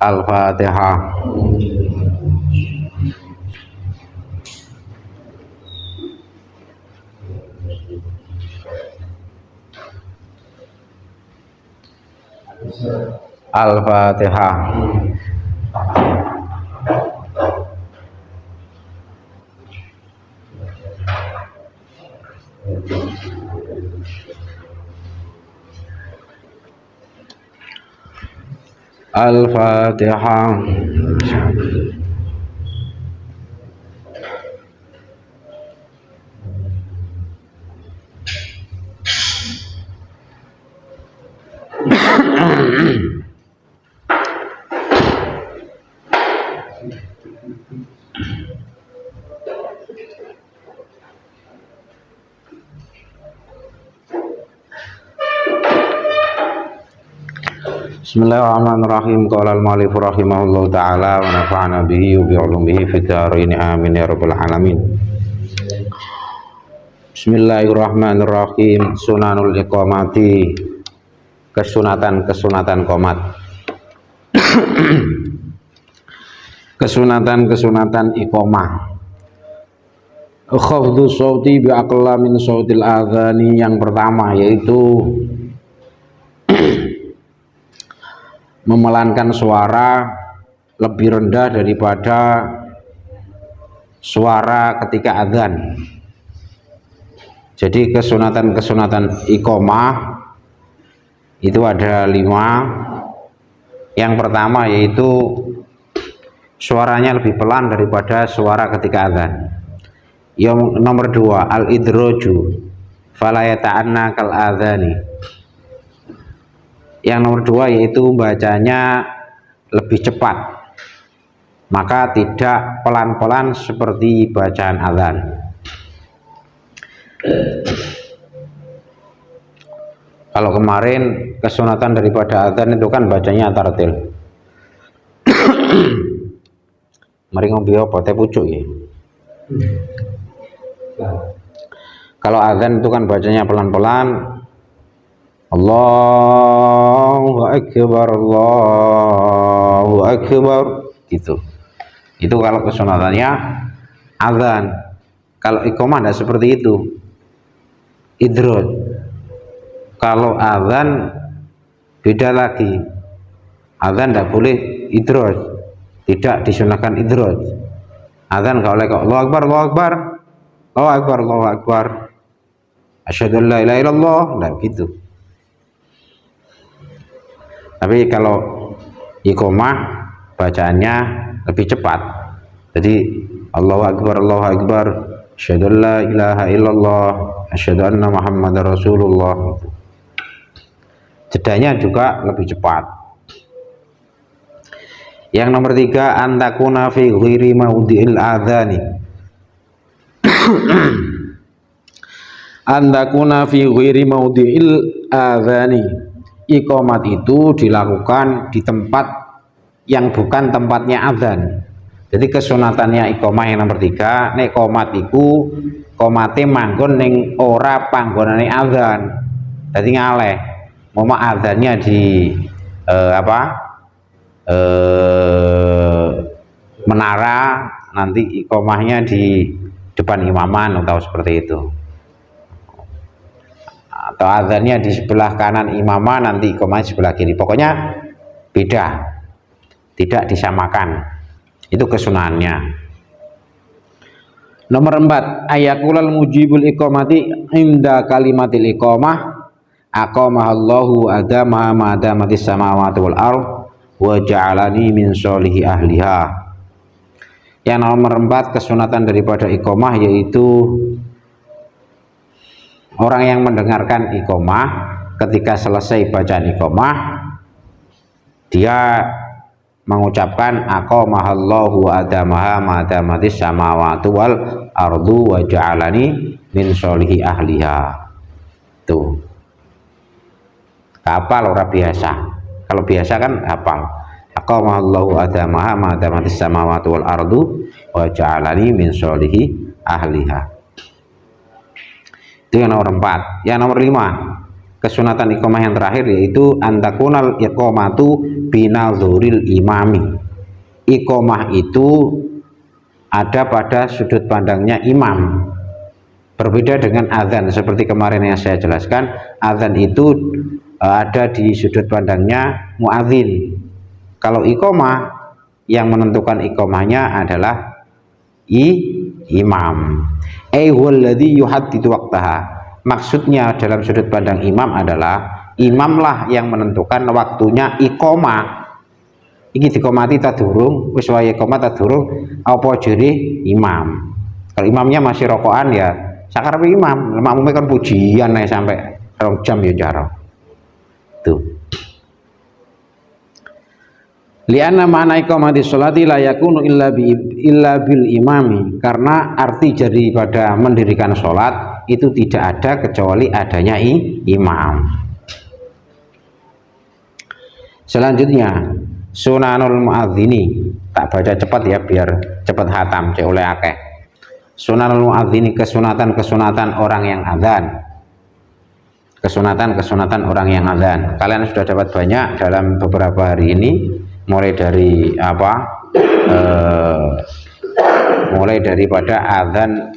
Al-Fatihah. Al-Fatihah. Al-Fatihah. Bismillahirrahmanirrahim. Qala al-mu'allif rahimahullahu ta'ala wa nafa'ana bihi wa bi 'ulumihi fid dharain amin ya rabbal alamin. Bismillahirrahmanirrahim. Sunanul iqamati, kesunatan qomat. kesunatan iqamah. Khafdhu shauti bi aqla min shautil adhani, yang pertama yaitu memelankan suara lebih rendah daripada suara ketika adzan. Jadi kesunatan iqamah itu ada 5. Yang pertama yaitu suaranya lebih pelan daripada suara ketika adzan. Yang nomor 2 al-idraju fala yata'anna kal adzani. Yang nomor 2 yaitu bacanya lebih cepat, maka tidak pelan-pelan seperti bacaan adzan. Kalau kemarin kesunatan daripada adzan itu kan bacanya tartil. Mari ngopi apa teh pucuk ya. Kalau adzan itu kan bacanya pelan-pelan. Allahu Akbar, Allahu Akbar, gitu. Itu kalau kesunatannya adzan. Kalau iqamah tidak seperti itu, idraj. Kalau adzan beda lagi, adzan tidak boleh idraj, tidak disunahkan idraj. Adzan kalau Allahu Akbar, Allahu Akbar, Allahu Akbar, Allahu Akbar, asyhadu an la ilaha illallah, tidak gitu. Tapi kalau iqamah bacaannya lebih cepat. Jadi Allahu Akbar, Allahu Akbar, asyhadu an la ilaha illallah, asyhadu anna Muhammadar Rasulullah. Jedanya juga lebih cepat. Yang nomor 3 antakuna fi ghairi maudhi'il adzani. Antakuna fi ghairi maudhi'il adzani. Iqamat itu dilakukan di tempat yang bukan tempatnya adzan. Jadi kesunatannya iqamah yang nomor 3, nek qomat iku qomate manggon ning ora panggonane adzan. Dadi ngaleh. Moma adzannya di menara, nanti iqamahnya di depan imaman atau seperti itu. Atau adzannya di sebelah kanan imamah, nanti iqamah sebelah kiri. Pokoknya beda, tidak disamakan. Itu kesunannya. Nomor 4 ayakulal mujibul iqamati inda kalimatil iqamah aqamahallahu adama ma adamatis samawati wal ardh wa ja'alani min sholihi ahliha. Yang nomor 4 kesunatan daripada iqamah yaitu orang yang mendengarkan iqamah, ketika selesai bacaan iqamah dia mengucapkan aqamahallahu adamaha ma adamatis samawati wal ardu wa ja'alani min sholihi ahliha. Tuh hafal orang biasa. Kalau biasa kan hafal aqamahallahu adamaha ma adamatis samawati wal ardu wa ja'alani min sholihi ahliha. Itu yang nomor 4. Yang nomor 5 kesunatan iqamah yang terakhir yaitu antakunal iqamatu binazuril imami. Iqamah itu ada pada sudut pandangnya imam. Berbeda dengan azan seperti kemarin yang saya jelaskan, azan itu ada di sudut pandangnya muadzin. Kalau iqamah yang menentukan iqamahnya adalah imam. Huwallazi yuhaddidu waqtaha. Maksudnya dalam sudut pandang imam adalah imamlah yang menentukan waktunya iqamah. Iki diqomati tadurung, wis wae iqamah tadurung apa jere imam. Kalau imamnya masih rokokan ya sakarepe imam, makmume kan pujian ae sampai 2 jam ya jaro. Tuh. Lianna makna iqamati sholati la yakunu illa bil imami, karena arti daripada mendirikan sholat itu tidak ada kecuali adanya imam. Selanjutnya sunanul muadzini, tak baca cepat ya biar cepat hatam cek oleh akeh. Sunanul muadzini, kesunatan orang yang azan. Kesunatan orang yang azan. Kalian sudah dapat banyak dalam beberapa hari ini, mulai dari mulai daripada azan,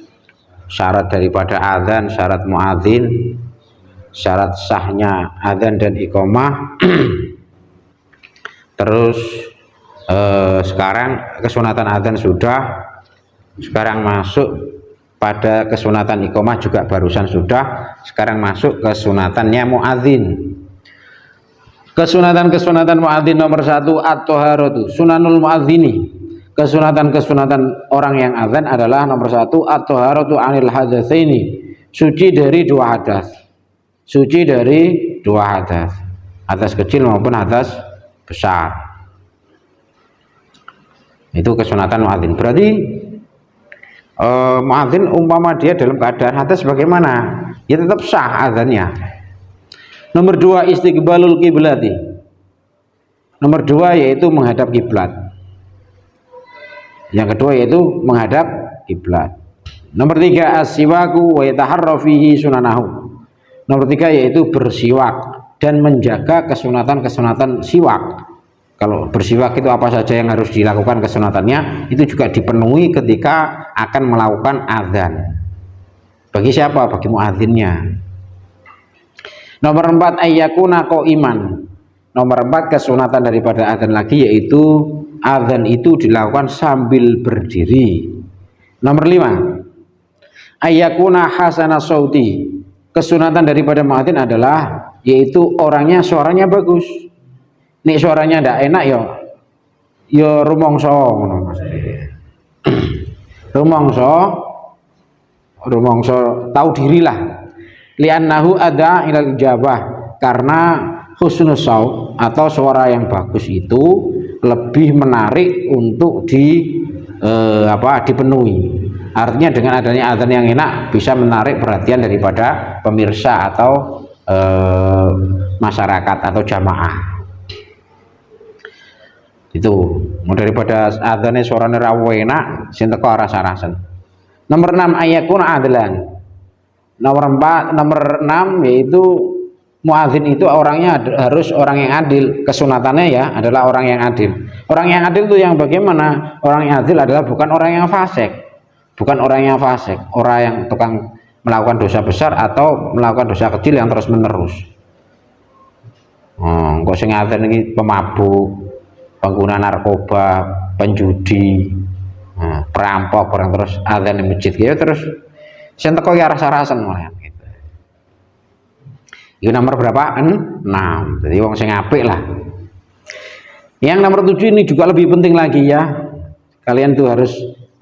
syarat daripada azan, syarat muadzin, syarat sahnya azan dan iqamah. Terus sekarang kesunatan azan sudah, sekarang masuk pada kesunatan iqamah juga barusan sudah, sekarang masuk kesunatannya muadzin. Kesunatan muadzin nomor 1 at-thaharatu sunanul muadzini. Kesunatan orang yang azan adalah nomor 1 at-thaharatu anil hadatsaini, suci dari 2 hadas. Suci dari 2 hadas, hadas kecil maupun hadas besar. Itu kesunatan muadzin. Berarti muadzin umpama dia dalam keadaan hadas bagaimana? Ya tetap sah azannya. Nomor 2 istiqbalul kiblati. Nomor 2 yaitu menghadap kiblat. Yang kedua yaitu menghadap kiblat. Nomor 3 as-siwaku wa yataharra fihi sunanahu. Nomor 3 yaitu bersiwak dan menjaga kesunatan siwak. Kalau bersiwak itu apa saja yang harus dilakukan kesunatannya, itu juga dipenuhi ketika akan melakukan azan. Bagi siapa? Bagi muadzinnya. Nomor 4 ayyakuna qaiman. Nomor 4 kesunatan daripada azan lagi yaitu azan itu dilakukan sambil berdiri. Nomor 5 ayyakuna hasana sauti. Kesunatan daripada muadzin adalah yaitu orangnya suaranya bagus. Nek suaranya ndak enak ya rumangsa ngono Mas. Rumangsa tahu dirilah. Li'annahu ada ilal ijabah, karena husnul saut atau suara yang bagus itu lebih menarik untuk dipenuhi. Artinya dengan adanya azan yang enak bisa menarik perhatian daripada pemirsa atau masyarakat atau jamaah. Itu daripada azannya suaranya rawa enak sing teko rasa-rasen. Nomor 6 ayakun adlan. Nomor 6 yaitu muadzin itu orangnya harus orang yang adil. Kesunatannya ya adalah orang yang adil. Orang yang adil itu yang bagaimana? Orang yang adil adalah bukan orang yang fasik. Bukan orang yang fasik, orang yang tukang melakukan dosa besar atau melakukan dosa kecil yang terus menerus. Kok sing azan iki pemabuk, pengguna narkoba, penjudi, perampok, orang terus azan di masjid gitu terus sing teko ya rasa-rasen malah gitu. Itu nomor berapa? 6. Jadi wong sing apik lah. Yang nomor 7 ini juga lebih penting lagi ya. Kalian tuh harus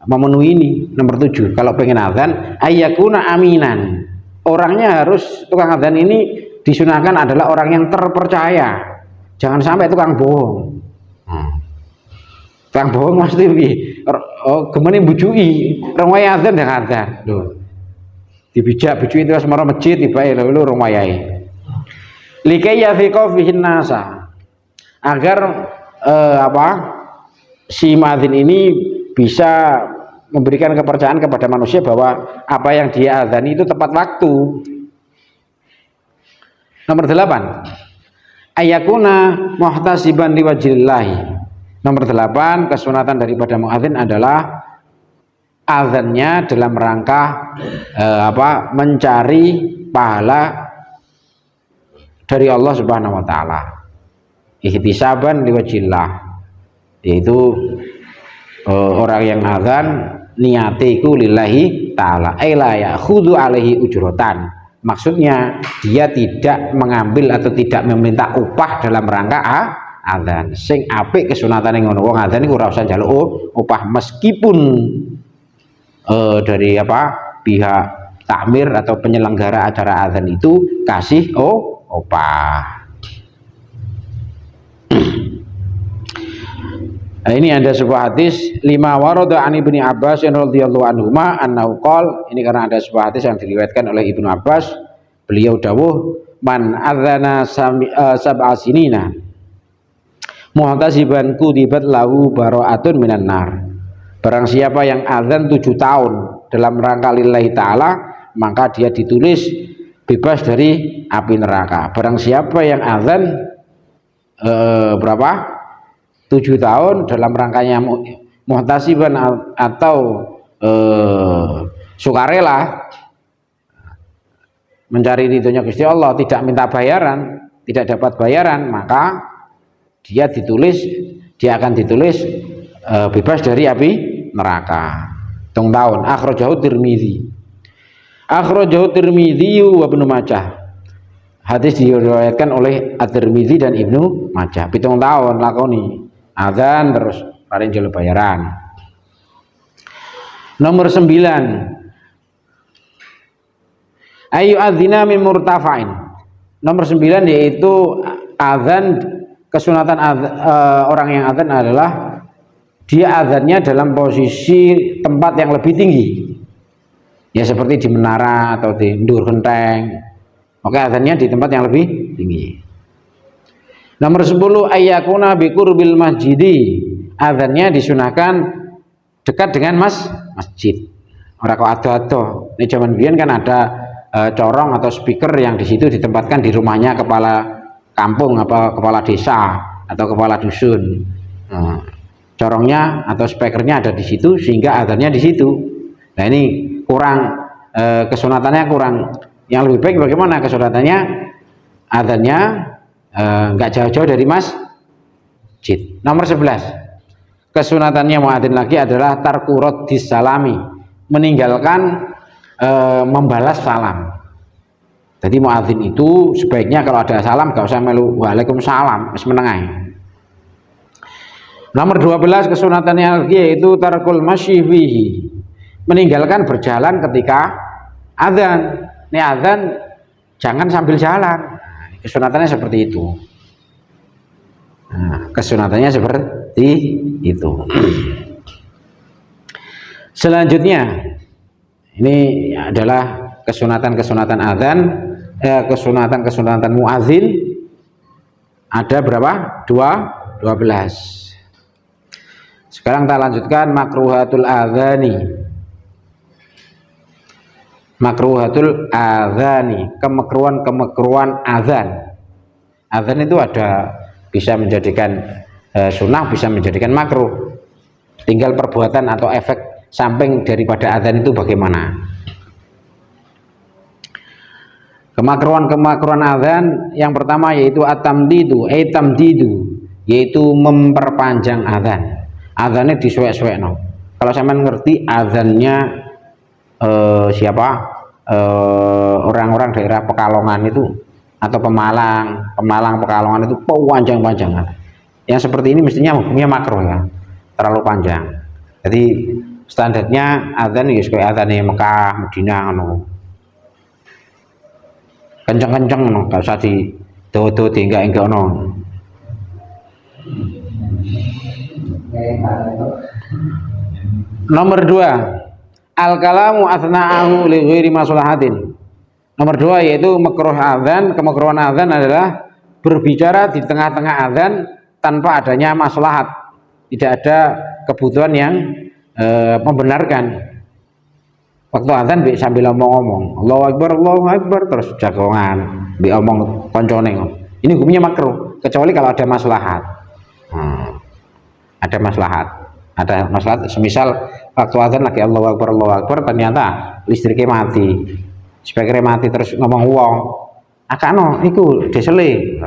memenuhi ini. Nomor 7 kalau pengen azan ayyakuna aminan. Orangnya harus, tukang azan ini disunahkan adalah orang yang terpercaya. Jangan sampai tukang bohong. Tukang bohong mesti gemene bujui rong wae azan dan azan. Lho. Dibijak bujui terus marang masjid tibae lho rong wayahe. Likai yafiqa fihin nasa. Agar si muadzin ini bisa memberikan kepercayaan kepada manusia bahwa apa yang dia azani itu tepat waktu. Nomor 8, ayakuna muhtasiban liwajillahi. Nomor 8, kesunatan daripada muadzin adalah azannya dalam rangka mencari pahala dari Allah Subhanahu wa taala. Ihtisaban liwajillah, yaitu orang yang azan niatiku lillahi ta'ala la ya'khudhu alaihi ujrotan, maksudnya dia tidak mengambil atau tidak meminta upah dalam rangka azan. Sing apik kesunatane ngono, wong azan iku ora usah njaluk upah meskipun dari pihak takmir atau penyelenggara acara azan itu kasih upah. Nah, ini ada sebuah hadis lima warada an Ibnu Abbas radhiyallahu anhuma annahu qol, ini karena ada sebuah hadis yang diriwayatkan oleh Ibnu Abbas, beliau dawuh man adzana sab'a sinina muhtasiban kudibat lahu bara'atun minan nar. Barang siapa yang azan 7 tahun dalam rangka lillahi ta'ala, maka dia ditulis bebas dari api neraka. Barang siapa yang azan 7 tahun dalam rangkanya muhtasiban atau sukarela mencari ridhonya Gusti Allah, tidak minta bayaran, tidak dapat bayaran, maka dia akan ditulis bebas dari api neraka. Hitung tahun. Akhrajahu Tirmidzi. Akhrajahu Tirmidzi wa Ibnu Majah. Hadis diriwayatkan oleh At-Tirmidzi dan Ibnu Majah. 7 tahun lakoni azan terus paling jelo bayaran. Nomor 9, ayu adzina min murtafa'in. Nomor 9 yaitu azan, kesunatan orang yang azan adalah dia azannya dalam posisi tempat yang lebih tinggi, ya seperti di menara atau di ndur genteng. Oke, azannya di tempat yang lebih tinggi. Nomor 10, ayyakuna biqurbil masjidi. Azannya disunahkan dekat dengan masjid. Ora kok ado-ado. Ini zaman biyen kan ada corong atau speaker yang di situ ditempatkan di rumahnya kepala kampung, kepala desa atau kepala dusun. Corongnya atau speakernya ada di situ sehingga azannya di situ. Nah, ini kurang, kesunatannya kurang. Yang lebih baik bagaimana kesunatannya? Azannya nggak jauh-jauh dari masjid. Nomor 11, kesunatannya muadzin lagi adalah tarkurot disalami, meninggalkan membalas salam. Jadi muadzin itu sebaiknya kalau ada salam gak usah melu waalaikumsalam, wis menengai. Nomor 12, kesunatannya lagi yaitu tarkul masyi fihi, meninggalkan berjalan ketika azan. Ini azan jangan sambil jalan. Kesunatannya seperti itu. Nah, kesunatannya seperti itu. Selanjutnya, ini adalah kesunatan azan, kesunatan muadzin. Ada berapa? 12. Sekarang kita lanjutkan makruhatul adzani. Makruhatul adzani, kemekruhan azan. Azan itu ada bisa menjadikan sunnah, bisa menjadikan makruh. Tinggal perbuatan atau efek samping daripada azan itu bagaimana. Kemakruhan azan yang pertama yaitu at-tamdidu, yaitu memperpanjang azan. Azannya disuwek-suwekno. Kalau sampean ngerti azannya orang-orang daerah Pekalongan itu atau Pemalang Pekalongan itu panjang-panjangan. Yang seperti ini mestinya hukumnya makruh ya, terlalu panjang. Jadi standarnya azan ya kayak azan Mekah, Madinah ngono. Kenceng-kenceng ngono, gak usah di do enggak ngono. Nomor 2, al-kalamu athna'ahu li ghairi maslahatin. Nomor 2 yaitu kemekruhan azan adalah berbicara di tengah-tengah azan tanpa adanya maslahat. Tidak ada kebutuhan yang membenarkan. Waktu azan bi sambil ngomong-ngomong, Allahu Akbar terus jagongan, bi omong koncone. Ini hukumnya makruh, kecuali kalau ada maslahat. Ada maslahat, semisal waktu azan lagi Allahu Akbar, ternyata listriknya mati. Speakernya mati terus ngomong wong, akano, iku desele.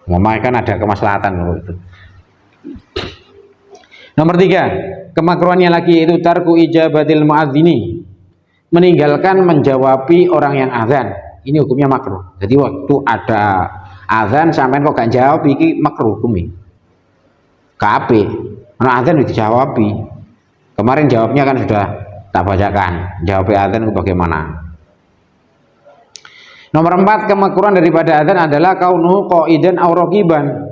Ngomong kan ada kemaslahatan itu. Nomor 3, kemakruhannya lagi itu tarku ijabatil muadzini, meninggalkan menjawabi orang yang azan. Ini hukumnya makruh. Jadi waktu ada azan sampean kok gak jawab, iki makruh hukumnya. KP, ana azan dijawabi. Kemarin jawabnya kan sudah tak bacakan. Jawab azan itu bagaimana? Nomor 4, kemakruhan daripada azan adalah kaunuhu qaidan aw raqiban.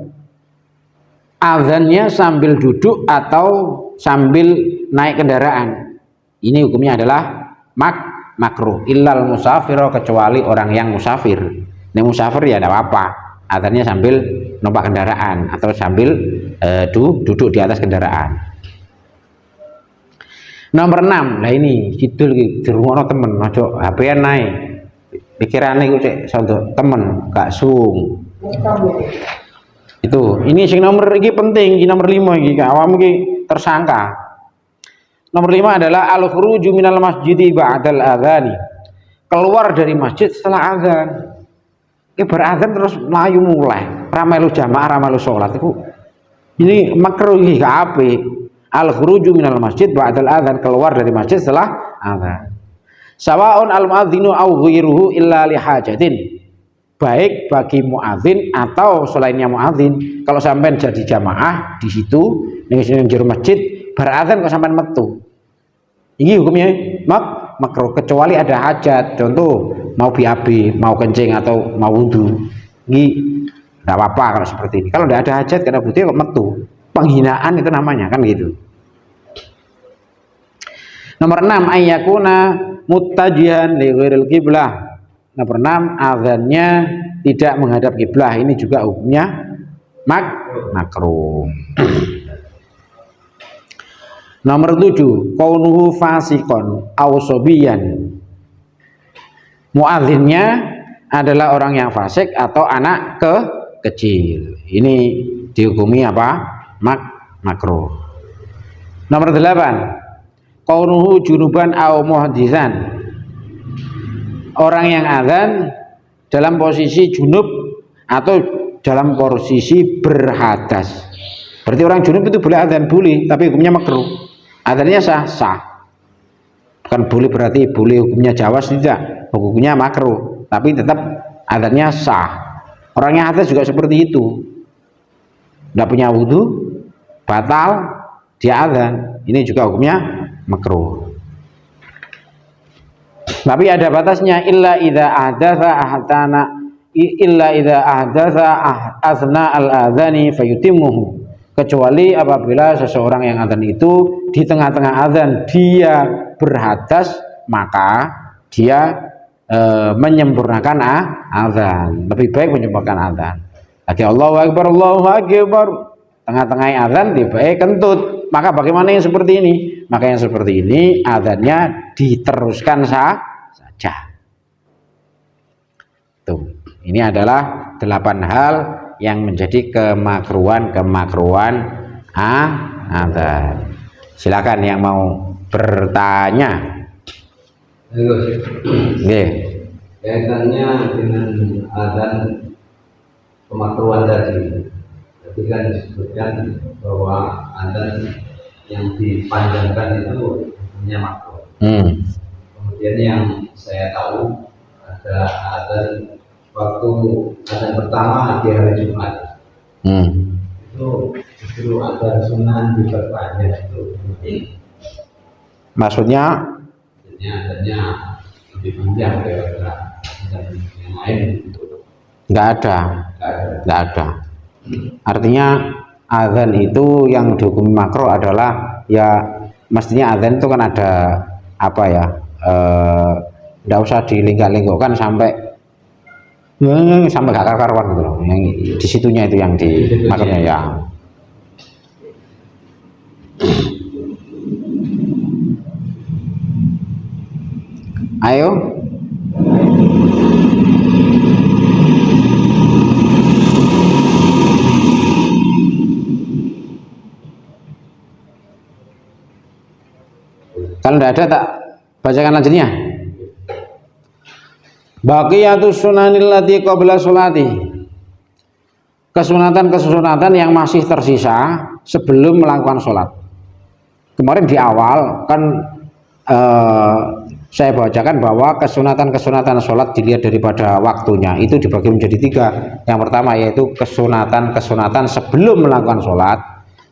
Azannya sambil duduk atau sambil naik kendaraan. Ini hukumnya adalah makruh. Illal musafir, kecuali orang yang musafir. Nek musafir ya tidak apa-apa. Azannya sambil numpak kendaraan atau sambil duduk di atas kendaraan. Nomor 6, nah ini judul di rumah temen, ojo HP-an naik. Pikirannya gue cek sontok temen, gak sung. Itu ini sing nomor ini penting, ini nomor 5 ini awam ini tersangka. Nomor 5 adalah al-khuruju minal masjidi ba'dal adzani, keluar dari masjid setelah azan. Ini berazan terus melayu mulai ramelu jamaah, ramelu sholat itu ini makruh iki apa? Al-khuruju minal masjid ba'dal adzan, keluar dari masjid setelah azan. Sawaun al-muadzinu au ghairuhu illa li hajatin, baik bagi muadzin atau selainnya muadzin. Kalau sampai jadi jamaah di situ ning jero masjid berazan kok sampai metu, ini hukumnya makruh, kecuali ada hajat, contoh mau BAB, mau kencing atau mau wudhu, ini tidak apa-apa kalau seperti ini. Kalau tidak ada hajat karena butuh kok metu, penghinaan itu namanya kan gitu. Nomor 6, ayyakuna muttajihan li ghairil qiblah. Nomor 6, azannya tidak menghadap kiblah. Ini juga hukumnya makruh. Nomor 7, kaunuhu fasikon aw sobiyan. Muadzinnya adalah orang yang fasik atau anak kecil. Ini dihukumi apa? Makruh. Nomor 8, kaunuhu junuban aw muhditsan. Orang yang azan dalam posisi junub atau dalam posisi berhadas. Berarti orang junub itu boleh azan, boleh, tapi hukumnya makruh. Azannya sah. Bukan boleh berarti boleh hukumnya jawaz, tidak. Hukumnya makruh, tapi tetap azannya sah. Orang yang hadas juga seperti itu. Tidak punya wudhu, batal, dia azan. Ini juga hukumnya makruh. Tapi ada batasnya, illa idza ahdatsa asna al-adzani fayutimmuhu. Kecuali apabila seseorang yang azan itu di tengah-tengah azan dia berhadas, maka dia menyempurnakan azan. Lebih baik menyempurnakan azan. Lagi Allahu Akbar, tengah-tengah azan tiba kentut. Maka bagaimana yang seperti ini? Maka yang seperti ini azannya diteruskan saja. Tuh, ini adalah 8 hal yang menjadi kemakruhan azan. Silakan yang mau bertanya. Nggih. Kaitannya dengan azan kemakruhan tadi. Tadi kan disebutkan bahwa azan yang dipanjangkan itu punya makruh. Kemudian yang saya tahu ada azan waktu azan pertama di hari Jumat. Itu justru azan sunnah diperpanjang itu. Maksudnya Adanya lebih panjang daripada azan yang lain. nggak ada. Artinya azan itu yang dihukumi makruh adalah ya mestinya azan itu kan ada apa ya, nggak usah dilinggak-linggokkan sampai gak karuan gitu loh. Yang disitunya itu yang makruhnya ya. Ayo. Kalau tidak ada tak bacakan lanjutnya. Baqiyatus sunanil lati qabla sholati. Kesunatan-kesunatan yang masih tersisa sebelum melakukan sholat. Kemarin di awal kan saya bacakan bahwa kesunatan-kesunatan sholat dilihat daripada waktunya itu dibagi menjadi 3. Yang pertama yaitu kesunatan-kesunatan sebelum melakukan sholat,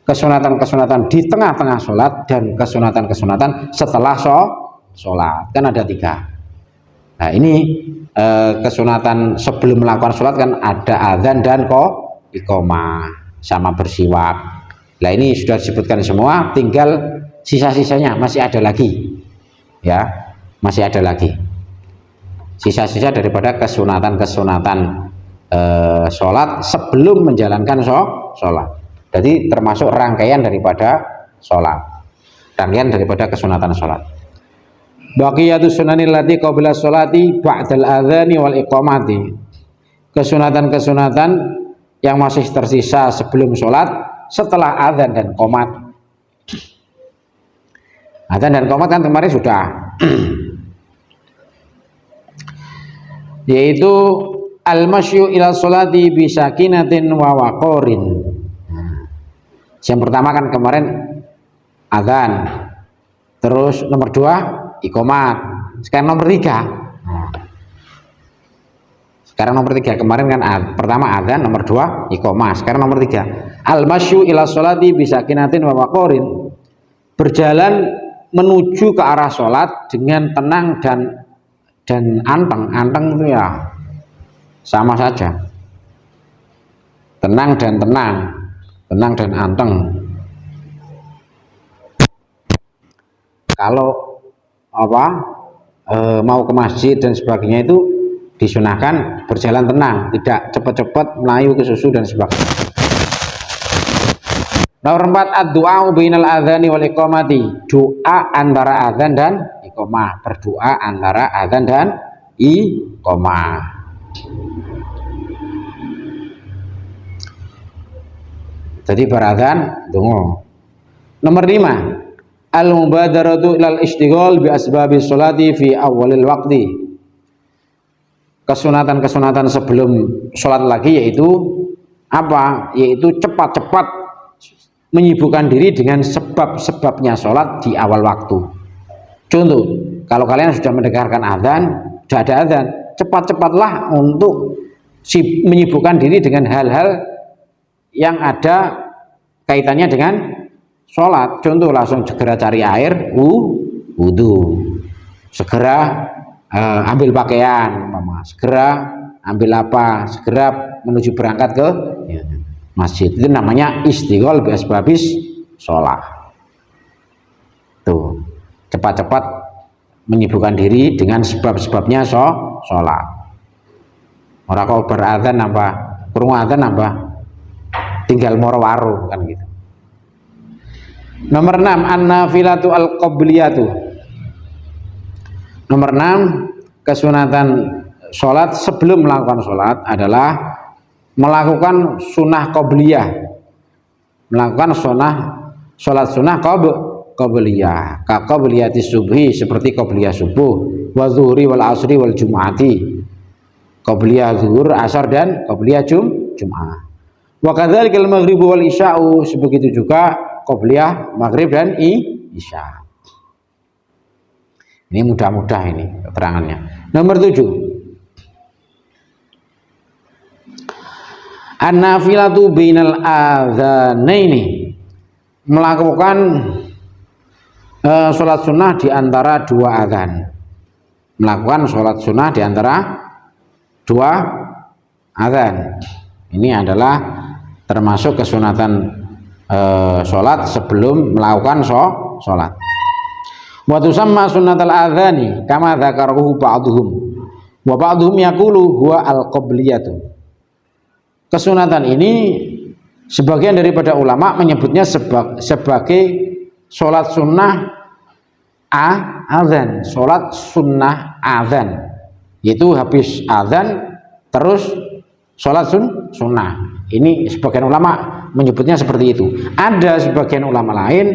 kesunatan-kesunatan di tengah-tengah sholat, dan kesunatan-kesunatan setelah sholat. Kan ada 3. Nah ini kesunatan sebelum melakukan sholat kan ada adzan dan iqamah sama bersiwak. Nah ini sudah disebutkan semua, tinggal sisa-sisanya masih ada lagi ya, masih ada lagi sisa-sisa daripada kesunatan-kesunatan sholat sebelum menjalankan sholat. Jadi termasuk rangkaian daripada sholat, rangkaian daripada kesunatan sholat. Baqiyatus sunanil lati qabla sholati ba'dal adzani wal iqamati. Kesunatan-kesunatan yang masih tersisa sebelum sholat setelah adzan dan qomat. Adzan dan qomat kan kemarin sudah yaitu al-masyu ila sholati bisakinatin wa waqorin. Yang pertama kan kemarin adzan, terus nomor 2 iqamat, sekarang nomor 3. Sekarang nomor 3, kemarin kan pertama adzan, nomor 2 iqamah, sekarang nomor 3 al-masyu ila sholati bisakinatin wa waqorin. Berjalan menuju ke arah sholat dengan tenang dan anteng. Anteng itu ya sama saja, tenang dan tenang, tenang dan anteng. Kalau mau ke masjid dan sebagainya itu disunahkan berjalan tenang, tidak cepat-cepat melayu ke susu dan sebagainya. Nomor 4 ad-du'a bainal adzani wal iqamati. Doa antara adzan dan iqamah, berdoa antara adzan dan iqamah. Jadi beradzan tunggu. Nomor 5 al-mubadaratu ilal istighal bi asbabis sholati fi awalil waqti. Kesunatan-kesunatan sebelum sholat lagi yaitu apa? Yaitu cepat-cepat menyibukkan diri dengan sebab-sebabnya sholat di awal waktu. Contoh, kalau kalian sudah mendengarkan adzan, sudah ada adzan, cepat-cepatlah untuk menyibukkan diri dengan hal-hal yang ada kaitannya dengan sholat. Contoh, langsung segera cari air, wudhu, segera ambil pakaian, segera ambil apa, segera menuju berangkat ke masjid. Itu namanya istighol bi asbabis sholat. Tuh, cepat-cepat menyibukkan diri dengan sebab-sebabnya sholat. Orang kalau beradzan nambah, kurung adzan nambah, tinggal moro waru kan gitu. Nomor 6 an-nafilatu al-qabliyatu. Nomor 6 kesunatan sholat sebelum melakukan sholat adalah melakukan sunnah qabliyah, melakukan sholat sunnah qabliyah, ka qabliyati subhi, seperti qabliyah subuh, wa zuhri wal asri wal jum'ati, qabliyah zuhur, asar, dan qabliyah jum'ah. Wa kadzalikal maghribu wal isya'u, sebegitu juga qabliyah maghrib dan isya. Ini mudah-mudah ini keterangannya. Nomor 7 an-nafilatu bainal adzanaini, melakukan sholat sunnah di antara 2 adzan. Melakukan sholat sunnah di antara 2 adzan. Ini adalah termasuk kesunatan sholat sebelum melakukan sholat. Wa tusamma sunnatal adzani kama dzakarahu ba'dhum wa ba'dhum yaqulu huwa al-qabliyatu. Kesunatan ini sebagian daripada ulama menyebutnya sebagai sholat sunnah azan, sholat sunnah azan, yaitu habis azan terus sholat sunnah. Ini sebagian ulama menyebutnya seperti itu. Ada sebagian ulama lain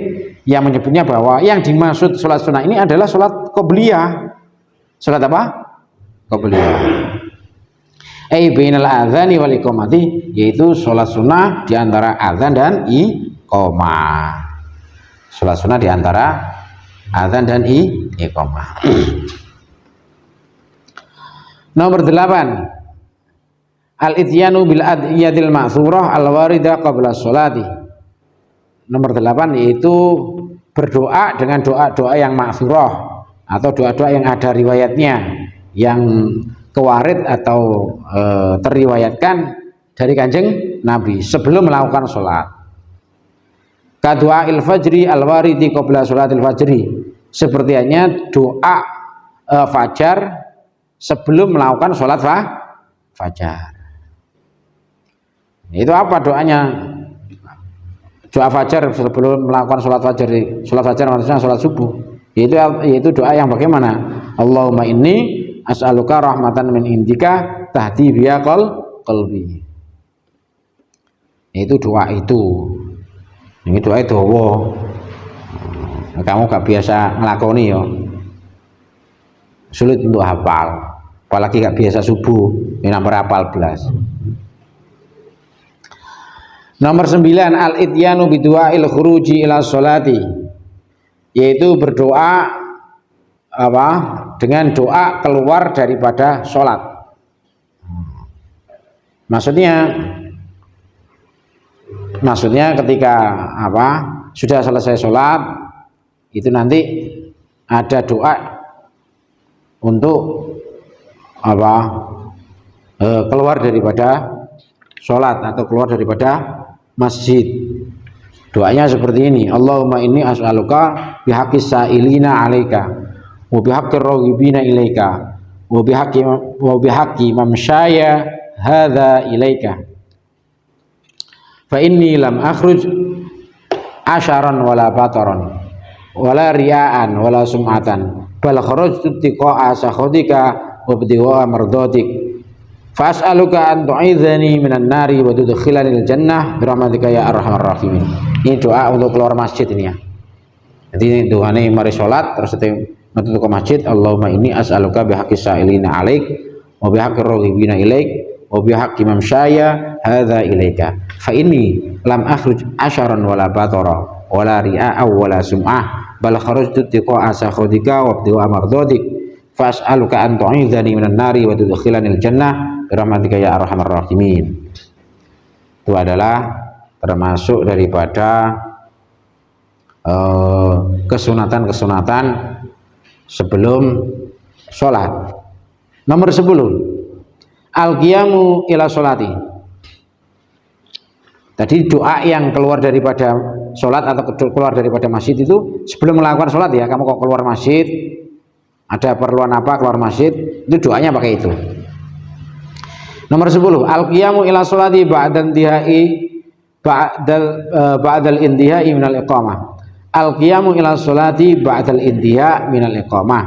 yang menyebutnya bahwa yang dimaksud sholat sunnah ini adalah sholat qobliyah. Sholat apa? Qobliyah. Bainal adzani wal iqamati, yaitu sholat sunnah di antara azan dan iqamah. Sholat sunnah di antara azan dan iqamah. Nomor 8. Al-ityanu bil adiyatil ma'thurah al-warida qabla sholati. Nomor 8 yaitu berdoa dengan doa-doa yang ma'thurah atau doa-doa yang ada riwayatnya, yang kewarid atau terriwayatkan dari Kanjeng Nabi sebelum melakukan sholat. Kadoa il-fajri al-waridi qabla sholatil fajri, seperti hanya doa fajar sebelum melakukan sholat fajar. Itu apa doanya? Doa fajar sebelum melakukan sholat fajar. Sholat fajar maksudnya sholat subuh. Yaitu doa yang bagaimana? Allahumma inni as'aluka rahmatan min indika tahdi biya qalbi. Itu doa itu. Ini doa itu kamu gak biasa ngelakoni ya, sulit untuk hafal, apalagi gak biasa subuh ini nomor hafal belas. Nomor 9 al-ityanu bidu'ail khuruji ila sholati, yaitu berdoa dengan doa keluar daripada sholat. Maksudnya ketika sudah selesai sholat itu nanti ada doa untuk keluar daripada sholat atau keluar daripada masjid. Doanya seperti ini, Allahumma inni as'aluka bihaqqis sa'ilina 'alaika wa bihaqqir raghibina ilaika wa bihaqqi mamsyaya hadza ilaika fa inni lam akhruj asharan wala bataran wala ria'an wala sum'atan bal kharajtu tiqa'a sakhatika wa btiqa'a mardatik fas'aluka an tu'idhani minan nari wa tudkhilani al-jannah birahmatika ya arhamar rahimin. Ini doa untuk keluar masjid ini ya. Jadi doanya mari sholat terus menuju ke masjid, Allahumma inni as'aluka bihaqqis sa'ilina 'alaik wa bihaqqir raghibina ilaik wa bihaqqi mamsyaya hadza ilaika fa inni lam akhruj asharan wala batara wala ria'a wala sum'ah bal kharajtu tiqa'a sakhatika wa btiqa'a mardatik fas'aluka an tu'idhani minan nari wa tudkhilani al-jannah birahmatika ya arhamar rahimin. Itu adalah termasuk daripada kesunatan-kesunatan sebelum sholat. Nomor 10 al-qiyamu ila sholati. Tadi doa yang keluar daripada sholat atau keluar daripada masjid itu sebelum melakukan sholat ya. Kamu kok keluar masjid, ada keperluan apa keluar masjid, itu doanya pakai itu. Nomor 10 al-qiyamu ila sholati ba'dal intihai minal iqamah. Al-qiyamu ila sholati ba'dal intihai minal iqamah.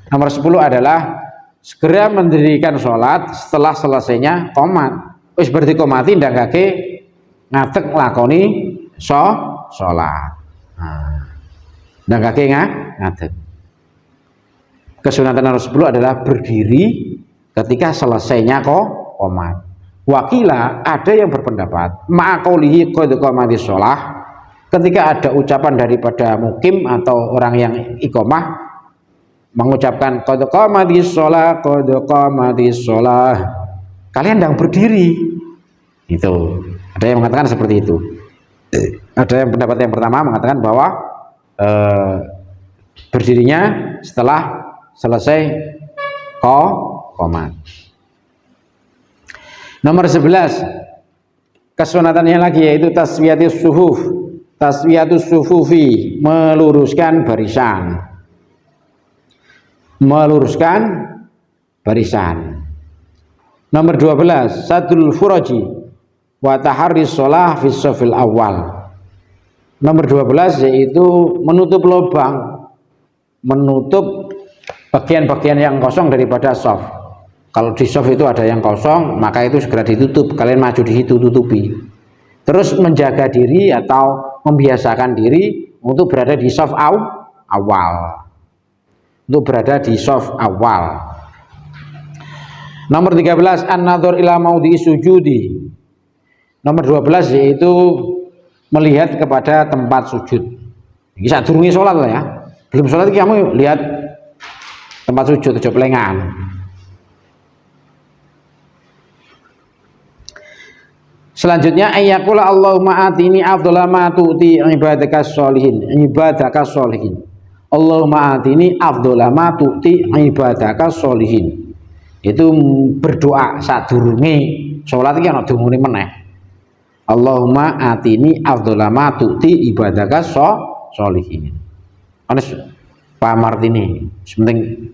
Nomor 10 adalah segera mendirikan sholat setelah selesainya qomat. Wis berarti qomati ndangake ngadeg nglakoni sholat. Ndangake ngadeg. Kesunatan nomor 10 adalah berdiri ketika selesainya qomat. Wakila ada yang berpendapat ma'aqaulihi qad qamatis sholah, ketika ada ucapan daripada mukim atau orang yang iqamah mengucapkan qad qamatis sholah, qad qamatis sholah, kalian sedang berdiri. Itu ada yang mengatakan seperti itu. Ada yang pendapat yang pertama mengatakan bahwa berdirinya setelah selesai qomat. Nomor 11 kesunatannya lagi yaitu taswiyatus sufufi, meluruskan barisan. Nomor 12 sadul furaji wa taharris shalah fi shafil awal. Nomor 12 yaitu menutup lubang menutup bagian-bagian yang kosong daripada shaf. Kalau di shaf itu ada yang kosong, maka itu segera ditutup. Kalian maju di situ, tutupi. Terus menjaga diri atau membiasakan diri untuk berada di shaf awal. Untuk berada di shaf awal. Nomor 13, an-nadhar ila maudhi'i sujudi. Nomor 12 yaitu melihat kepada tempat sujud. Ini saat durungi sholat lah ya. Belum sholat kamu lihat tempat sujud, aja pelengan. Selanjutnya ayyakula Allahumma atini afdhala ma tu'ti ibadakas sholihin. Ibadakas sholihin. Allahumma atini afdhala ma tu'ti ibadakas sholihin. Itu berdoa saat durungi sholat iki ana dungane meneh. Allahumma atini afdhala ma tu'ti ibadakas sholihin. Ana Pak Martini, penting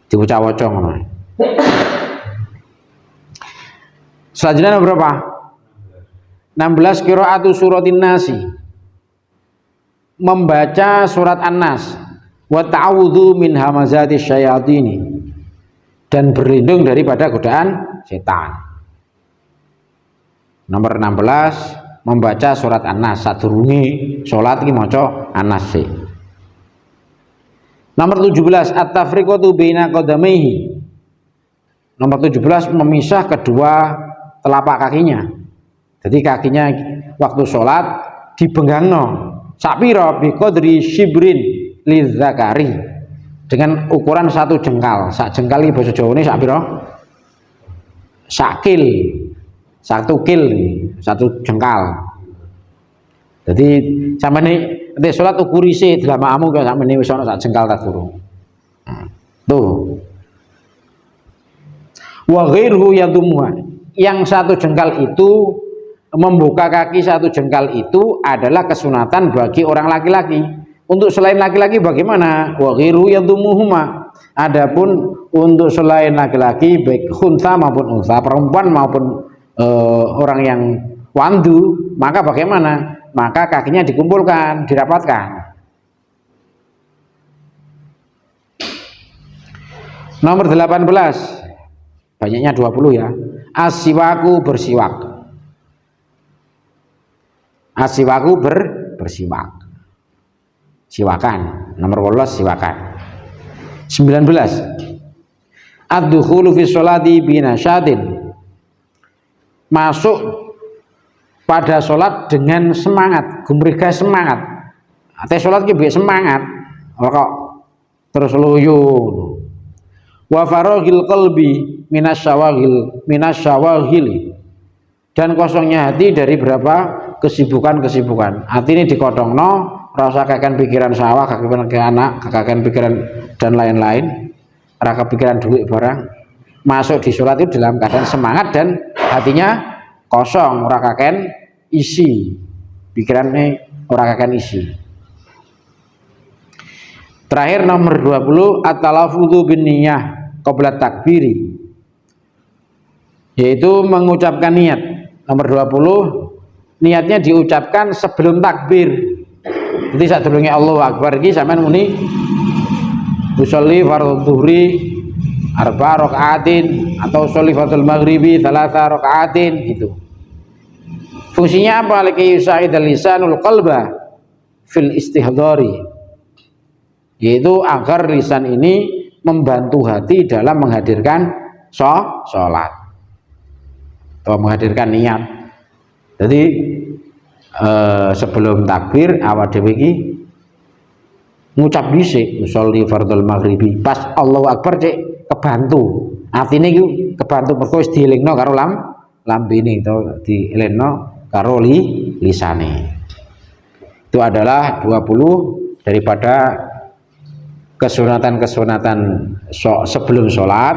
diwaca-waca ngono. Selanjutnya nomor berapa? 16 qiraatu suratin nasi. Membaca surat An-Nas wa ta'awudzu min hamazati syayatini, dan berlindung daripada godaan setan. Nomor 16 membaca surat An-Nas sadurunge salat iki maca An-Nas sih. Nomor 17 at-tafriqatu baina qadamaihi. Nomor 17 memisah kedua telapak kakinya. Jadi kakinya waktu sholat dibenggangno sakpira bi qadri shibrin lidzakari, dengan ukuran satu jengkal. Sak jengkal iki basa Jawane sakpira? Sakil. Satu kil, satu jengkal. Jadi sampeyan nek salat ukuri sih delamamu kaya sampeyan wis ana sak jengkal ta durung. Tuh. Wa ghairuhu yadumuha. Yang satu jengkal itu, membuka kaki satu jengkal itu adalah kesunatan bagi orang laki-laki. Untuk selain laki-laki bagaimana? Wa ghairuhu yadumuhuma. Adapun untuk selain laki-laki baik khunsa maupun unsa, perempuan maupun orang yang wandu, maka bagaimana? Maka kakinya dikumpulkan, dirapatkan. Nomor 18, banyaknya 20 ya. Asiwaku bersiwak. Asiwaku bersiwak. Siwakan. Nomor 18 siwakan. 19. Ad-dukhulu fi sholati binasyadin. Masuk pada sholat dengan semangat, gumregah semangat. Ate sholat ki biar semangat, ora kok terus loyo. Wa faraghil qalbi minasyawahil, dan kosongnya hati dari berapa kesibukan-kesibukan. Hati ini dikotongno, rasa kakean pikiran sawah, kakean anak, kakean pikiran dan lain-lain, rasa pikiran duit barang. Masuk di sholat itu dalam keadaan semangat dan hatinya kosong, ora kakean isi, pikirannya ora kakean isi. Terakhir nomor 20 at-talafudzu bin niyah qabla takbiri, yaitu mengucapkan niat. Nomor 20 niatnya diucapkan sebelum takbir. Jadi saat durunge Allahu Akbar iki sampean muni usolli fardhu dhuhri arba rakaatin atau sholifatul maghribi thalatha rakaatin gitu. Fungsinya apa? Laki yusaidal lisanul qalba fil istihdari, yaitu agar lisan ini membantu hati dalam menghadirkan sholat atau menghadirkan niat. Jadi sebelum takbir awak dhewe iki ngucap dhisik usolli fardhul maghribi, pas Allahu Akbar cek kebantu, atine iku kebantu mergo wis dielingno karo lambene to dielingno karo lisane. Itu adalah 20 daripada kesunatan-kesunatan sebelum sholat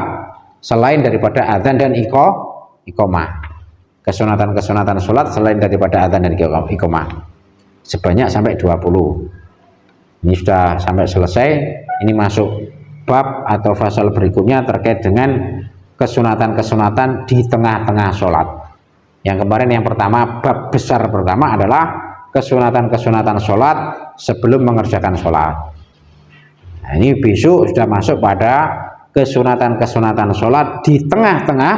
selain daripada adzan dan iqamah. Kesunatan-kesunatan sholat selain daripada adzan dan iqamah sebanyak sampai 20. Ini sudah sampai selesai. Ini masuk bab atau fasal berikutnya terkait dengan kesunatan-kesunatan di tengah-tengah sholat. Yang kemarin yang pertama, bab besar pertama adalah kesunatan-kesunatan sholat sebelum mengerjakan sholat. Nah, ini besok sudah masuk pada kesunatan-kesunatan sholat di tengah-tengah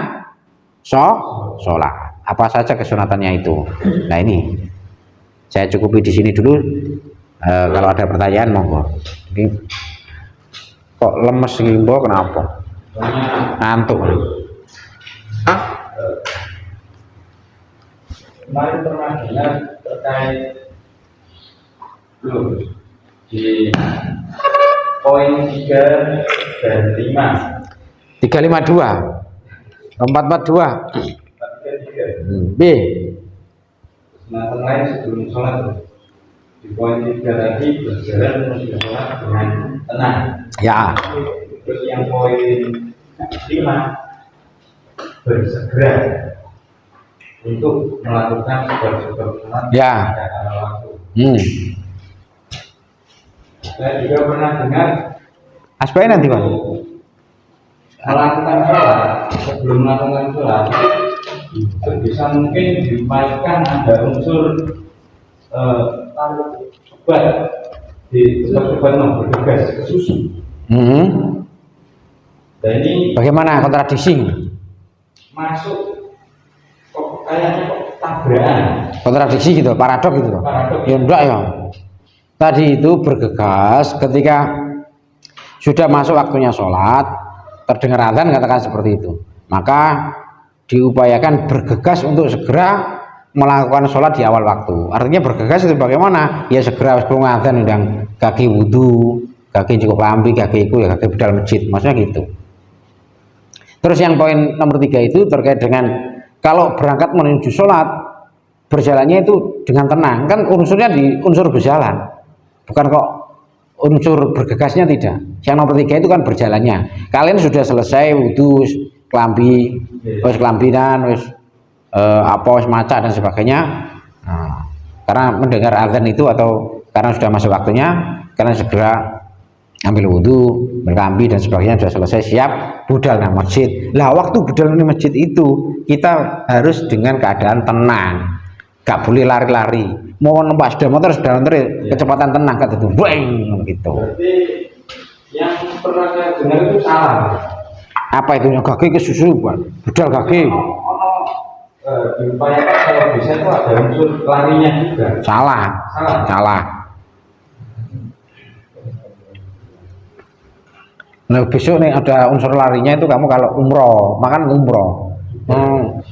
sholat. Apa saja kesunatannya itu? Nah ini saya cukupi di sini dulu. Kalau ada pertanyaan monggo. Ini kok lemes gimbo kenapa? Ngantuk. Kemarin pernah dengar terkait di poin 3 dan 5 352 442 B. Nah, lain sebelum sholat di poin 3 tadi berjalan menuju sholat dengan tenang. Ya. Terus yang poin 5 bersegera untuk melakukan sebab-sebab sholat Ya. pada waktu. Saya juga pernah dengar Aspek nanti Pak. melakukan sholat sebelum melakukan sholat bisa mungkin diupayakan ada unsur sobat di sobat bergegas ke susu. Dan ini Bagaimana kontradiksi? masuk kok kayaknya kok tabrakan. Kontradiksi gitu, paradok gitu. Paradok. Ya enggak ya. Tadi itu bergegas ketika sudah masuk waktunya sholat, terdengar azan katakan seperti itu. Maka diupayakan bergegas untuk segera melakukan sholat di awal waktu. Artinya bergegas itu bagaimana? Ya segera sebelum azan undang kaki wudhu, kaki cukup lambi, kaki iku ya kaki budal masjid. Maksudnya gitu. Terus yang poin nomor 3 itu terkait dengan kalau berangkat menuju sholat berjalannya itu dengan tenang, kan unsurnya di unsur berjalan, bukan kok unsur bergegasnya tidak. Yang nomor 3 itu kan berjalannya. Kalian sudah selesai wudhu, kelambi, wis kelambinan, wis apa maca dan sebagainya. Nah, karena mendengar azan itu atau karena sudah masuk waktunya, karena segera ambil wudhu, berkelambi dan sebagainya sudah selesai, siap budal nang masjid. Lah waktu budal di masjid itu kita harus dengan keadaan tenang, gak boleh lari-lari. Mau nempas sepeda motor kecepatan tenang kata itu, boing gitu. Berarti yang pernah saya dengar itu salah. Apa itu yang kaki ke susu bukan? Budal kaki. Diupayakan kalau bisa itu ada unsur larinya juga. Salah. Nah besok nih ada unsur larinya itu kamu kalau umroh, makan umroh.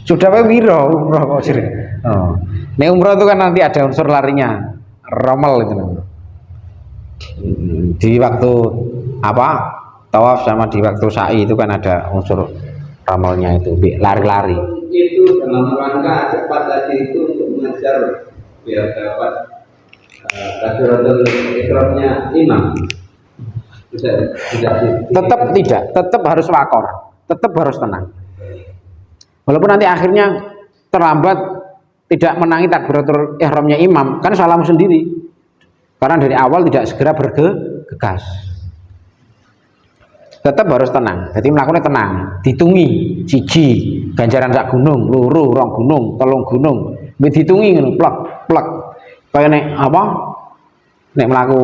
Sudah wiro umroh kok sih. Nih umroh itu kan nanti ada unsur larinya, romal itu. Di waktu apa tawaf sama di waktu sa'i itu kan ada unsur ramalnya itu, lari-lari. Itu dalam rangka cepat tadi itu untuk mengajar biar dapat takbiratul ihramnya imam. Tetap harus wakor, tetap harus tenang. Walaupun nanti akhirnya terlambat tidak menangi takbiratul ihramnya imam, kan salahmu sendiri. Karena dari awal tidak segera bergegas. Tetap harus tenang. Jadi melakukannya tenang, ditungi, siji, ganjaran sak gunung, loro, rong gunung, telung gunung, ditungi ngono, plek. Kaya nek apa? Nek mlaku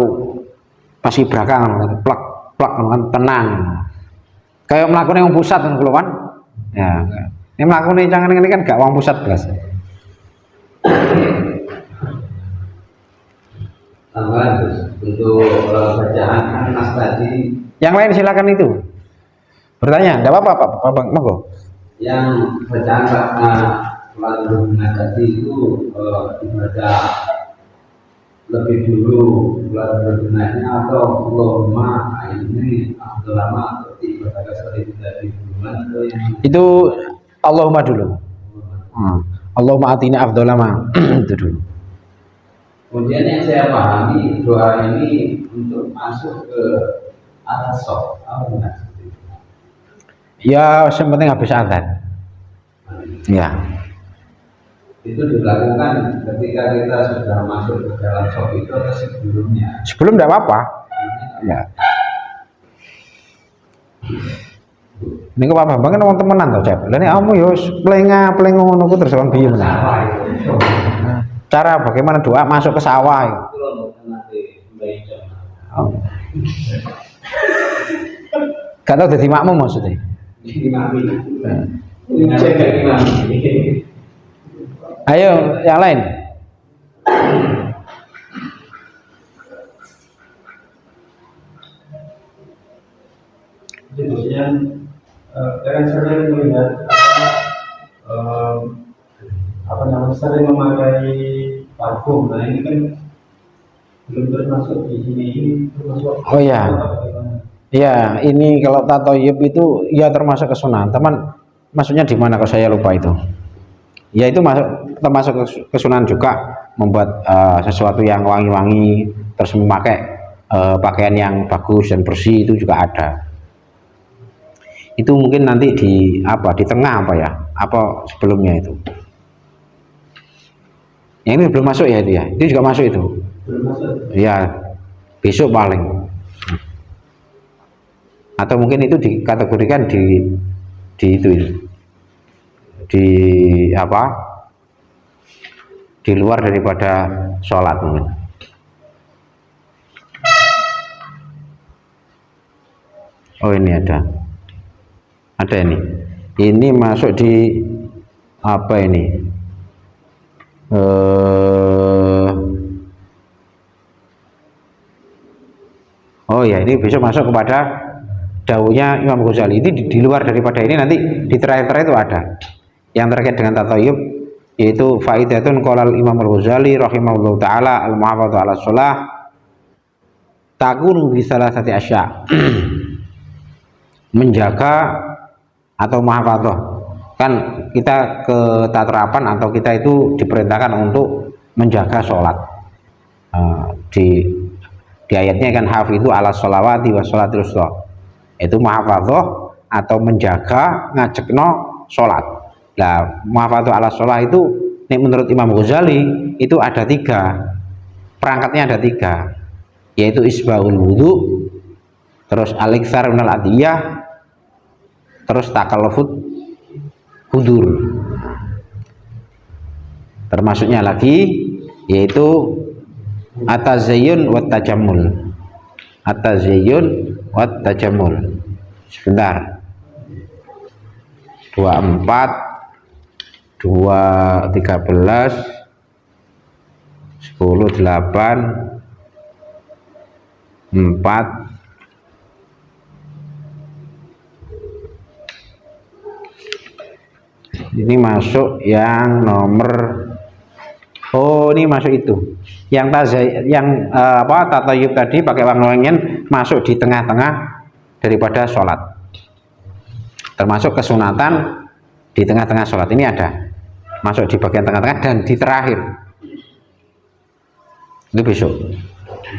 pasti belakang plek kan tenang. Kayak melakukan yang pusat kan keluar. Ya. Ini melakukan jangan ini kan gak wong pusat belas. Tambahan untuk bacaan nas tadi. Yang lain silakan itu. Bertanya, enggak apa-apa Pak Bang, monggo. Yang bacaan lalu tadi itu dibaca lebih dulu benar-benarnya atau Allahumma ini lama seperti berkata seperti tadi duluan atau yang Itu Allahumma dulu. Allahumma atina afdolama itu dulu. kemudian yang saya pahami doa ini untuk masuk ke atas sok Ya, yang penting habis azan. Ya. Itu dilakukan ketika kita sudah masuk ke dalam sok itu atau sebelumnya? Sebelum enggak apa-apa. Ya. Ini kok Pak Bambang kan wong temenan to, Cep. Lah nek kamu yo plenga ngono ku terus kon piye meneh. Cara bagaimana doa masuk ke sawah. Itu nanti baik. Gak tau jadi makmum maksudnya. Imami. Cek imami. Ayo yang lain. Jadi maksudnya kan sering melihat apa namanya sering memakai parfum. Nah ini kan belum termasuk di sini, ini termasuk. Oh ya, ya ini kalau tatoyib itu ya termasuk kesunahan. Teman, maksudnya di mana? Kalau saya lupa itu. Ya itu termasuk kesunahan juga, membuat sesuatu yang wangi-wangi, terus memakai pakaian yang bagus dan bersih itu juga ada. Itu mungkin nanti di apa, di tengah apa ya, apa sebelumnya itu. Yang ini belum masuk ya itu ya, itu juga masuk itu. Belum masuk. Ya besok paling. Atau mungkin itu dikategorikan di itu, di apa, di luar daripada sholat mungkin. Oh ini ada ini masuk di apa ini, oh ya ini besok masuk kepada dawuhnya Imam Ghazali. Ini di luar daripada ini, nanti di terakhir-terakhir itu ada yang terkait dengan tatayyub, yaitu faidatun qolal Imam Ghazali rahimahullah ta'ala al-muhafadhu ala sholah takunu bisalah sati asya. Menjaga atau muhafadzah, kan kita keterapan atau kita itu diperintahkan untuk menjaga sholat. Di ayatnya kan hafidhu ala sholawati wa sholatil wusta, itu muhafadzah atau menjaga ngajekno sholat. Nah muhafadzah ala sholat itu menurut Imam Ghazali itu ada 3 perangkatnya, ada 3, yaitu isbahul wudhu, terus al-iktsar minal adiyah, terus takallufut hudur. Termasuknya lagi yaitu at-tazayyun wat tajammul. At-tazayyun wat tajammul. Sebentar. 24 2 13 10 8 4 ini masuk yang nomor, oh ini masuk itu yang tatayyub tadi pakai wangi-wangian, masuk di tengah-tengah daripada sholat, termasuk kesunatan di tengah-tengah sholat. Ini ada masuk di bagian tengah-tengah dan di terakhir, ini besok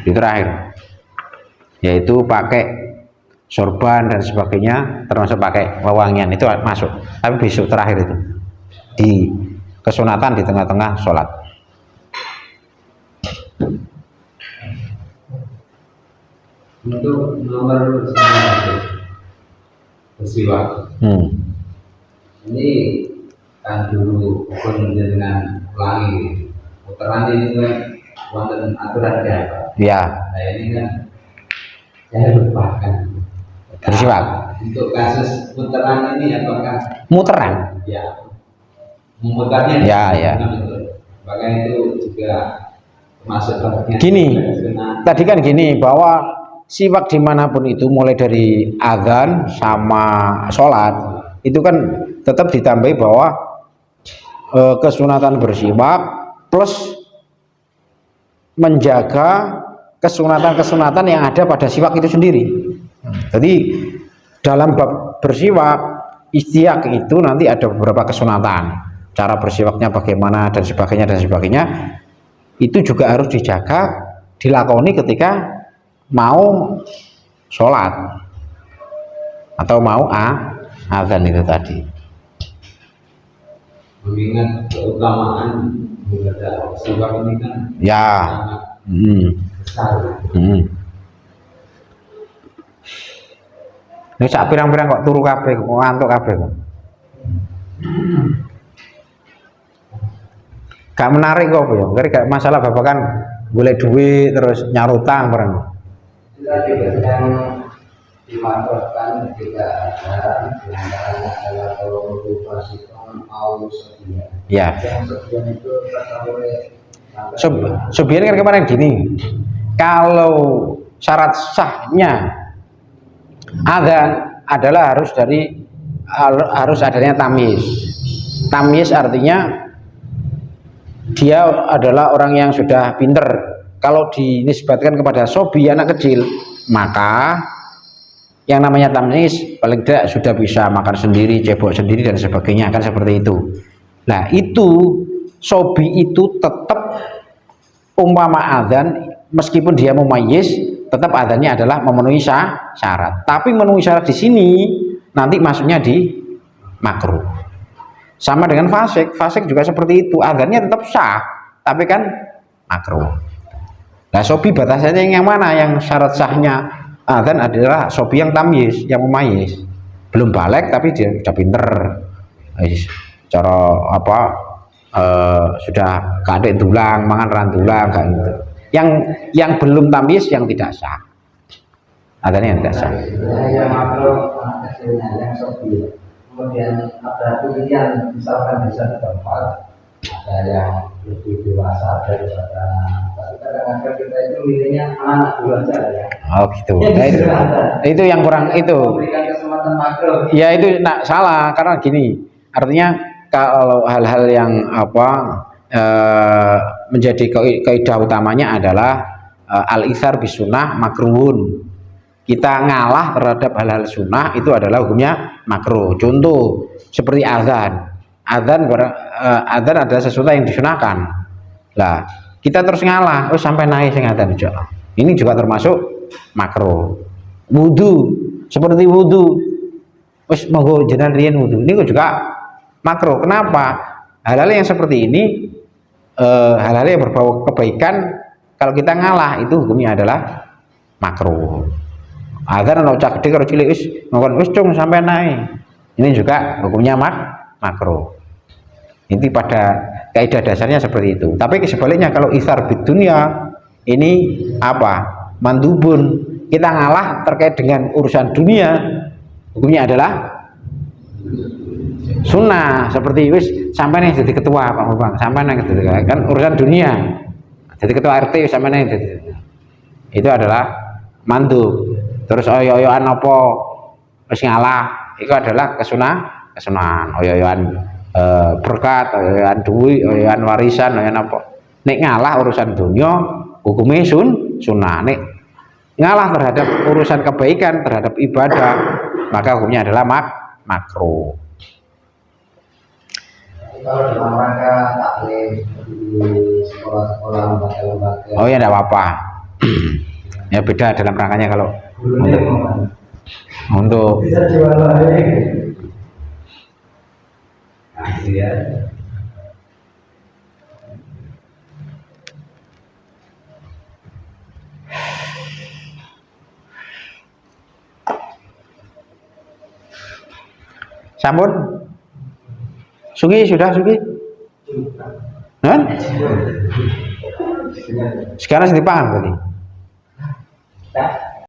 di terakhir, yaitu pakai sorban dan sebagainya, termasuk pakai wewangian, itu masuk, tapi besok terakhir itu di kesunatan di tengah-tengah sholat. Untuk nomor 9 bersiwak. Ini kan dulu pun dengan pelangi putaran ini kan wonten aturan apa? Ya. Nah ini kan saya lupakan. Bersiwak. Untuk kasus putaran ini apakah muteran? Ya. Memutarnya. Ya. Bahkan itu juga masuk bagian. Gini, tadi kan gini bahwa siwak dimanapun itu, mulai dari azan sama sholat, itu kan tetap ditambahi bahwa kesunatan bersiwak plus menjaga kesunatan-kesunatan yang ada pada siwak itu sendiri. Jadi dalam bab bersiwak istiak itu nanti ada beberapa kesunatan, cara bersiwaknya bagaimana dan sebagainya, itu juga harus dijaga, dilakoni ketika mau sholat atau mau azan itu tadi. Mengingat keutamaan ibadah siwak ini kan ya besar. Ini sak pirang-pirang kok turu kabeh, kok ngantuk kabeh kok. Gak menarik kok ya, gak masalah babakan boleh duit terus nyarutang bareng. dimanfaatkan ketika ada diantaranya adalah kalau fasikon au sebian. Ya. Yang sebian itu sampai Subian kan kemarin gini, kalau syarat sahnya adzan adalah harus adanya tamyiz. Tamyiz artinya dia adalah orang yang sudah pinter. Kalau dinisbatkan kepada sobi anak kecil, maka yang namanya tamyiz paling tidak sudah bisa makan sendiri, cebok sendiri dan sebagainya, kan seperti itu. Nah itu sobi itu tetap umpama adzan meskipun dia mumayyiz tetap adzannya adalah memenuhi syarat. Tapi memenuhi syarat di sini nanti masuknya di makruh. Sama dengan fasik, fasik juga seperti itu, adzannya tetap sah, tapi kan makruh. Nah, sobi batasannya yang mana? Yang syarat sahnya adzan adalah sobi yang tamyiz, yang mumayyiz. Belum balik tapi dia sudah pinter. Cara apa? Sudah kadek tulang, mangan ran tulang kayak gitu. Yang belum tamyiz yang tidak sah. Adzannya yang tidak sah. yang makro kecilnya yang sobi. Kemudian ada pilihan misalkan bisa di tempat ada yang lebih dewasa daripada kadang-kadang kita itu milihnya anak dulu aja ya. Oh gitu. Nah, itu yang kurang itu. Memberikan kesempatan makro. Ya itu salah karena gini. Artinya kalau hal-hal yang menjadi kaidah utamanya adalah al-itsar bisunah makruhun. Kita ngalah terhadap hal-hal sunnah itu adalah hukumnya makruh. Contoh seperti azan. Azan adalah sesuatu yang disunahkan. Lah, kita terus ngalah, sampai naik sing azan juga. Ini juga termasuk makruh. Wudu, seperti wudu. Wis monggo jenengan riyen wudu. Ini juga makruh. Kenapa? Hal-hal yang seperti ini hal-hal yang berbau kebaikan kalau kita ngalah itu hukumnya adalah makruh. Agar ana cak gede karo cilik wis ngomong wis cung sampai naik. Ini juga hukumnya makruh. Ini pada kaidah dasarnya seperti itu. Tapi sebaliknya kalau itsar bid dunya ini apa? Mandubun. Kita ngalah terkait dengan urusan dunia, hukumnya adalah sunnah. Seperti wis sampai nih jadi ketua Pak Bang, sampai nih kan urusan dunia. Jadi ketua RT sampai nih itu adalah mandub. Terus oyo-oyoan apa wis ngalah itu adalah kesunahan oyo-oyoan berkat, oyo-oyoan duit, oyo-oyoan warisan, oyo-oyoan apa. Nek ngalah urusan dunia hukumnya sunnah. Nek ngalah terhadap urusan kebaikan, terhadap ibadah, maka hukumnya adalah makruh. Kalau dalam rangka taklim di sekolah-sekolah lembaga-lembaga. Oh ya, tidak apa-apa. Ya beda dalam rangkanya kalau untuk bisa jual lagi. Ya. sampun Sugi sudah Sugi kan? Sekarang sedih paham berarti.